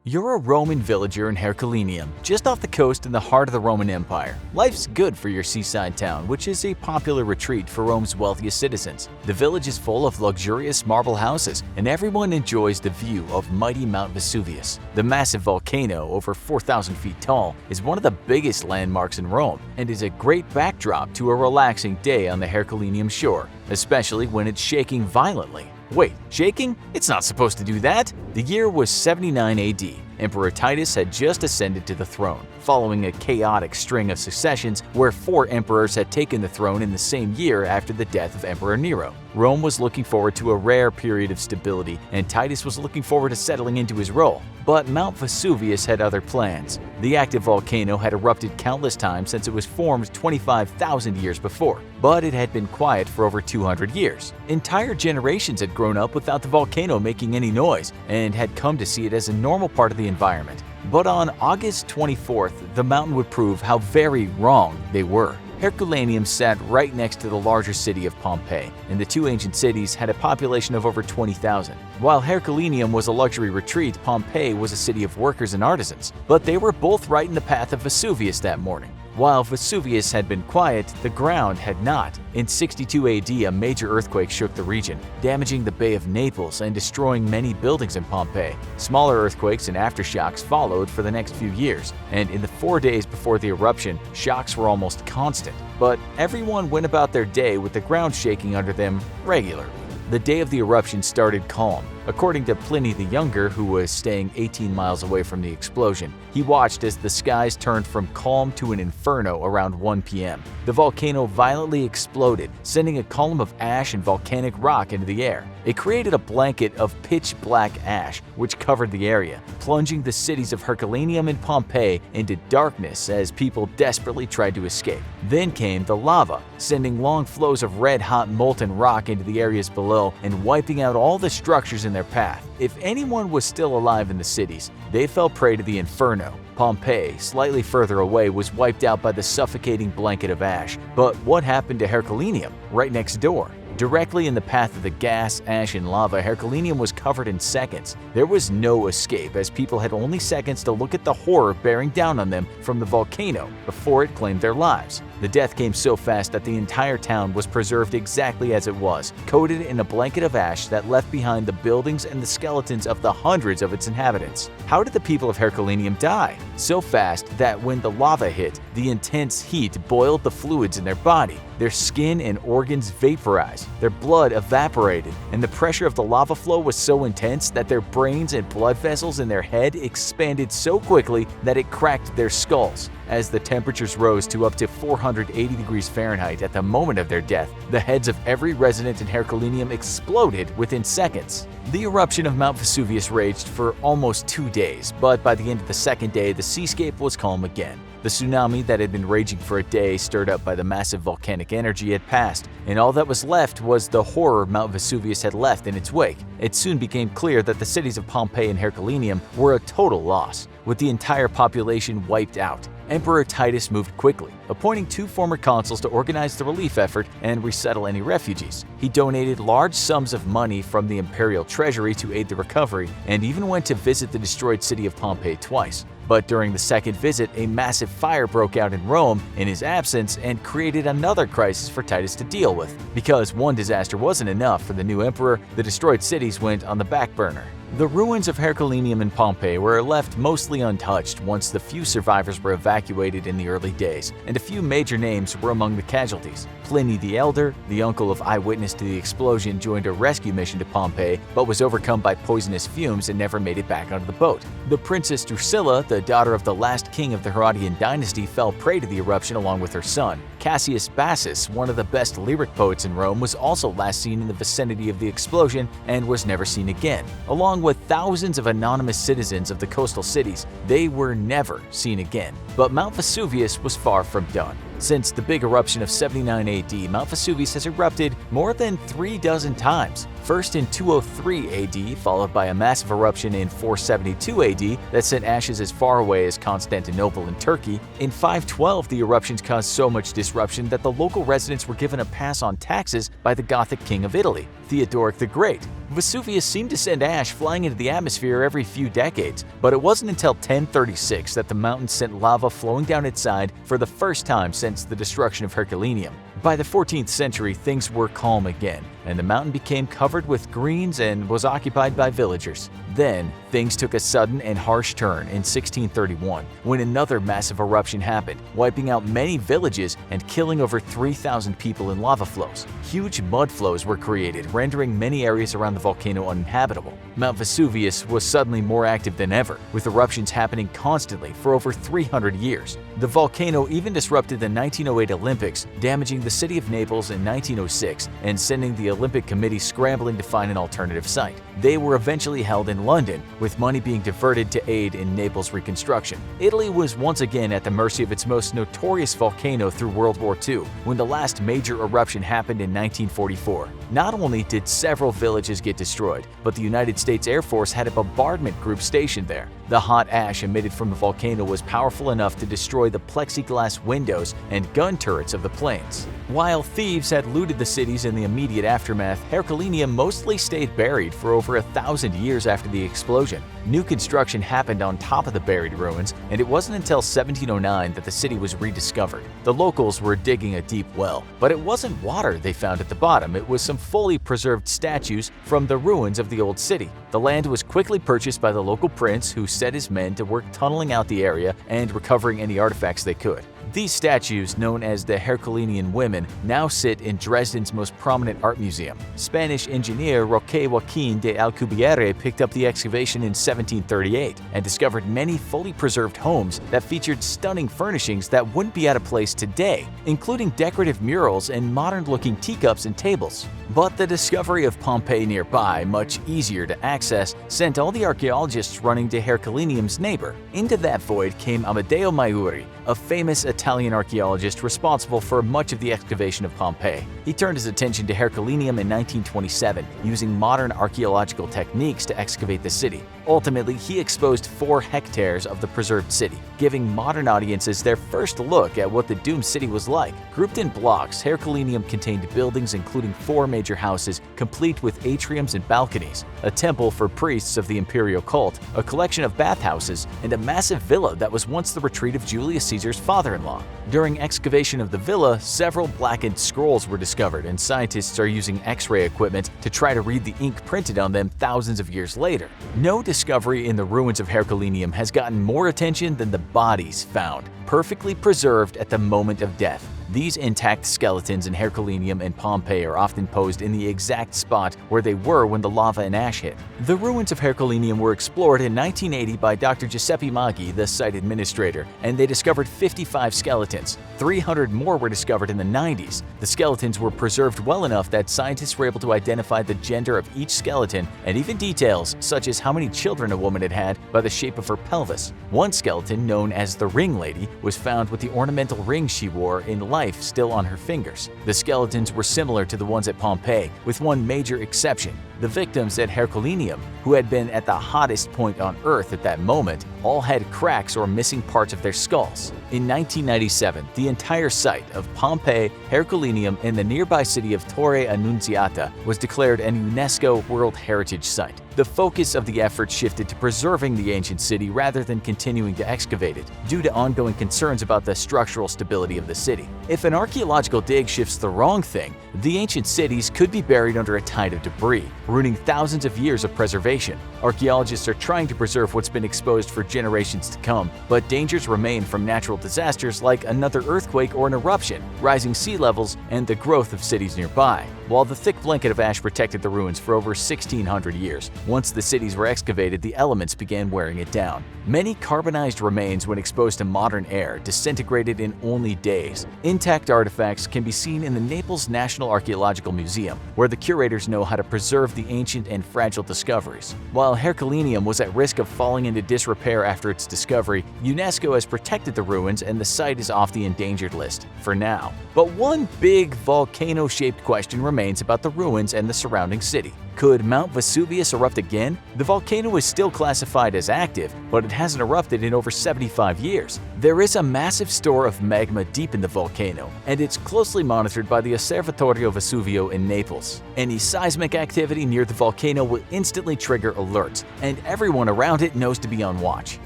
You're a Roman villager in Herculaneum, just off the coast in the heart of the Roman Empire. Life's good for your seaside town, which is a popular retreat for Rome's wealthiest citizens. The village is full of luxurious marble houses, and everyone enjoys the view of mighty Mount Vesuvius. The massive volcano, over 4,000 feet tall, is one of the biggest landmarks in Rome and is a great backdrop to a relaxing day on the Herculaneum shore, especially when it's shaking violently. Wait, shaking? It's not supposed to do that! The year was 79 AD. Emperor Titus had just ascended to the throne, following a chaotic string of successions where 4 emperors had taken the throne in the same year after the death of Emperor Nero. Rome was looking forward to a rare period of stability, and Titus was looking forward to settling into his role. But Mount Vesuvius had other plans. The active volcano had erupted countless times since it was formed 25,000 years before, but it had been quiet for over 200 years. Entire generations had grown up without the volcano making any noise and had come to see it as a normal part of the environment. But on August 24th, the mountain would prove how very wrong they were. Herculaneum sat right next to the larger city of Pompeii, and the two ancient cities had a population of over 20,000. While Herculaneum was a luxury retreat, Pompeii was a city of workers and artisans, but they were both right in the path of Vesuvius that morning. While Vesuvius had been quiet, the ground had not. In 62 AD, a major earthquake shook the region, damaging the Bay of Naples and destroying many buildings in Pompeii. Smaller earthquakes and aftershocks followed for the next few years, and in the 4 days before the eruption, shocks were almost constant. But everyone went about their day with the ground shaking under them regularly. The day of the eruption started calm. According to Pliny the Younger, who was staying 18 miles away from the explosion, he watched as the skies turned from calm to an inferno around 1 p.m. The volcano violently exploded, sending a column of ash and volcanic rock into the air. It created a blanket of pitch-black ash, which covered the area, plunging the cities of Herculaneum and Pompeii into darkness as people desperately tried to escape. Then came the lava, sending long flows of red-hot molten rock into the areas below and wiping out all the structures in their path. If anyone was still alive in the cities, they fell prey to the inferno. Pompeii, slightly further away, was wiped out by the suffocating blanket of ash. But what happened to Herculaneum, right next door? Directly in the path of the gas, ash, and lava, Herculaneum was covered in seconds. There was no escape, as people had only seconds to look at the horror bearing down on them from the volcano before it claimed their lives. The death came so fast that the entire town was preserved exactly as it was, coated in a blanket of ash that left behind the buildings and the skeletons of the hundreds of its inhabitants. How did the people of Herculaneum die? So fast that when the lava hit, the intense heat boiled the fluids in their body. Their skin and organs vaporized, their blood evaporated, and the pressure of the lava flow was so intense that their brains and blood vessels in their head expanded so quickly that it cracked their skulls. As the temperatures rose to up to 480 degrees Fahrenheit at the moment of their death, the heads of every resident in Herculaneum exploded within seconds. The eruption of Mount Vesuvius raged for almost 2 days, but by the end of the second day, the seascape was calm again. The tsunami that had been raging for a day, stirred up by the massive volcanic energy, had passed, and all that was left was the horror Mount Vesuvius had left in its wake. It soon became clear that the cities of Pompeii and Herculaneum were a total loss, with the entire population wiped out. Emperor Titus moved quickly, appointing 2 former consuls to organize the relief effort and resettle any refugees. He donated large sums of money from the imperial treasury to aid the recovery, and even went to visit the destroyed city of Pompeii twice. But during the second visit, a massive fire broke out in Rome in his absence and created another crisis for Titus to deal with. Because one disaster wasn't enough for the new emperor, the destroyed cities went on the back burner. The ruins of Herculaneum and Pompeii were left mostly untouched once the few survivors were evacuated in the early days, and a few major names were among the casualties. Pliny the Elder, the uncle of eyewitness to the explosion, joined a rescue mission to Pompeii but was overcome by poisonous fumes and never made it back onto the boat. The Princess Drusilla, the daughter of the last king of the Herodian dynasty, fell prey to the eruption along with her son. Cassius Bassus, one of the best lyric poets in Rome, was also last seen in the vicinity of the explosion and was never seen again. Along with thousands of anonymous citizens of the coastal cities, they were never seen again. But Mount Vesuvius was far from done. Since the big eruption of 79 AD, Mount Vesuvius has erupted more than 36 times. First in 203 AD, followed by a massive eruption in 472 AD that sent ashes as far away as Constantinople in Turkey. In 512, the eruptions caused so much disruption that the local residents were given a pass on taxes by the Gothic king of Italy, Theodoric the Great. Vesuvius seemed to send ash flying into the atmosphere every few decades, but it wasn't until 1036 that the mountain sent lava flowing down its side for the first time since the destruction of Herculaneum. By the 14th century, things were calm again, and the mountain became covered with greens and was occupied by villagers. Then, things took a sudden and harsh turn in 1631, when another massive eruption happened, wiping out many villages and killing over 3,000 people in lava flows. Huge mud flows were created, rendering many areas around the volcano uninhabitable. Mount Vesuvius was suddenly more active than ever, with eruptions happening constantly for over 300 years. The volcano even disrupted the 1908 Olympics, damaging the city of Naples in 1906 and sending the Olympic Committee scrambling to find an alternative site. They were eventually held in London, with money being diverted to aid in Naples' reconstruction. Italy was once again at the mercy of its most notorious volcano through World War II, when the last major eruption happened in 1944. Not only did several villages get destroyed, but the United States Air Force had a bombardment group stationed there. The hot ash emitted from the volcano was powerful enough to destroy the plexiglass windows and gun turrets of the planes. While thieves had looted the cities in the immediate aftermath, Herculaneum mostly stayed buried for over 1,000 years after the explosion. New construction happened on top of the buried ruins, and it wasn't until 1709 that the city was rediscovered. The locals were digging a deep well, but it wasn't water they found at the bottom, it was some fully preserved statues from the ruins of the old city. The land was quickly purchased by the local prince, who set his men to work tunneling out the area and recovering any artifacts they could. These statues, known as the Herculanean Women, now sit in Dresden's most prominent art museum. Spanish engineer Roque Joaquin de Alcubierre picked up the excavation in 1738 and discovered many fully preserved homes that featured stunning furnishings that wouldn't be out of place today, including decorative murals and modern-looking teacups and tables. But the discovery of Pompeii nearby, much easier to access, sent all the archaeologists running to Herculaneum's neighbor. Into that void came Amedeo Maiuri, a famous Italian archaeologist responsible for much of the excavation of Pompeii. He turned his attention to Herculaneum in 1927, using modern archaeological techniques to excavate the city. Ultimately, he exposed 4 hectares of the preserved city, giving modern audiences their first look at what the doomed city was like. Grouped in blocks, Herculaneum contained buildings including 4 major houses, complete with atriums and balconies, a temple for priests of the imperial cult, a collection of bathhouses, and a massive villa that was once the retreat of Julius Caesar's father-in-law. During excavation of the villa, several blackened scrolls were discovered, and scientists are using X-ray equipment to try to read the ink printed on them thousands of years later. No discovery in the ruins of Herculaneum has gotten more attention than the bodies found, perfectly preserved at the moment of death. These intact skeletons in Herculaneum and Pompeii are often posed in the exact spot where they were when the lava and ash hit. The ruins of Herculaneum were explored in 1980 by Dr. Giuseppe Maggi, the site administrator, and they discovered 55 skeletons. 300 more were discovered in the 90s. The skeletons were preserved well enough that scientists were able to identify the gender of each skeleton and even details such as how many children a woman had had by the shape of her pelvis. One skeleton, known as the Ring Lady, was found with the ornamental ring she wore in life still on her fingers. The skeletons were similar to the ones at Pompeii, with one major exception. The victims at Herculaneum, who had been at the hottest point on Earth at that moment, all had cracks or missing parts of their skulls. In 1997, the entire site of Pompeii, Herculaneum, and the nearby city of Torre Annunziata was declared an UNESCO World Heritage Site. The focus of the effort shifted to preserving the ancient city rather than continuing to excavate it, due to ongoing concerns about the structural stability of the city. If an archaeological dig shifts the wrong thing, the ancient cities could be buried under a tide of debris, ruining thousands of years of preservation. Archaeologists are trying to preserve what's been exposed for generations to come, but dangers remain from natural disasters like another earthquake or an eruption, rising sea levels, and the growth of cities nearby. While the thick blanket of ash protected the ruins for over 1,600 years, once the cities were excavated, the elements began wearing it down. Many carbonized remains, when exposed to modern air, disintegrated in only days. Intact artifacts can be seen in the Naples National Archaeological Museum, where the curators know how to preserve the ancient and fragile discoveries. While While Herculaneum was at risk of falling into disrepair after its discovery, UNESCO has protected the ruins and the site is off the endangered list for now. But one big volcano-shaped question remains about the ruins and the surrounding city. Could Mount Vesuvius erupt again? The volcano is still classified as active, but it hasn't erupted in over 75 years. There is a massive store of magma deep in the volcano, and it's closely monitored by the Osservatorio Vesuvio in Naples. Any seismic activity near the volcano will instantly trigger alerts, and everyone around it knows to be on watch.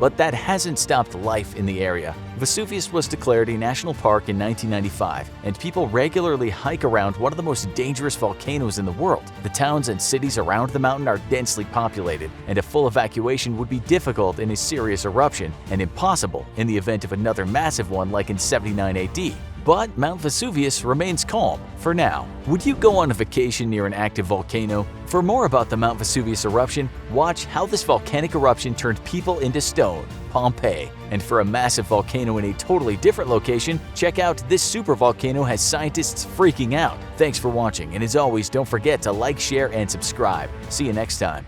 But that hasn't stopped life in the area. Vesuvius was declared a national park in 1995, and people regularly hike around one of the most dangerous volcanoes in the world. The towns and cities around the mountain are densely populated, and a full evacuation would be difficult in a serious eruption and impossible in the event of another massive one like in 79 AD. But Mount Vesuvius remains calm for now. Would you go on a vacation near an active volcano? For more about the Mount Vesuvius eruption, watch How This Volcanic Eruption Turned People into Stone, Pompeii. And for a massive volcano in a totally different location, check out This Supervolcano Has Scientists Freaking Out. Thanks for watching, and as always, don't forget to like, share, and subscribe. See you next time.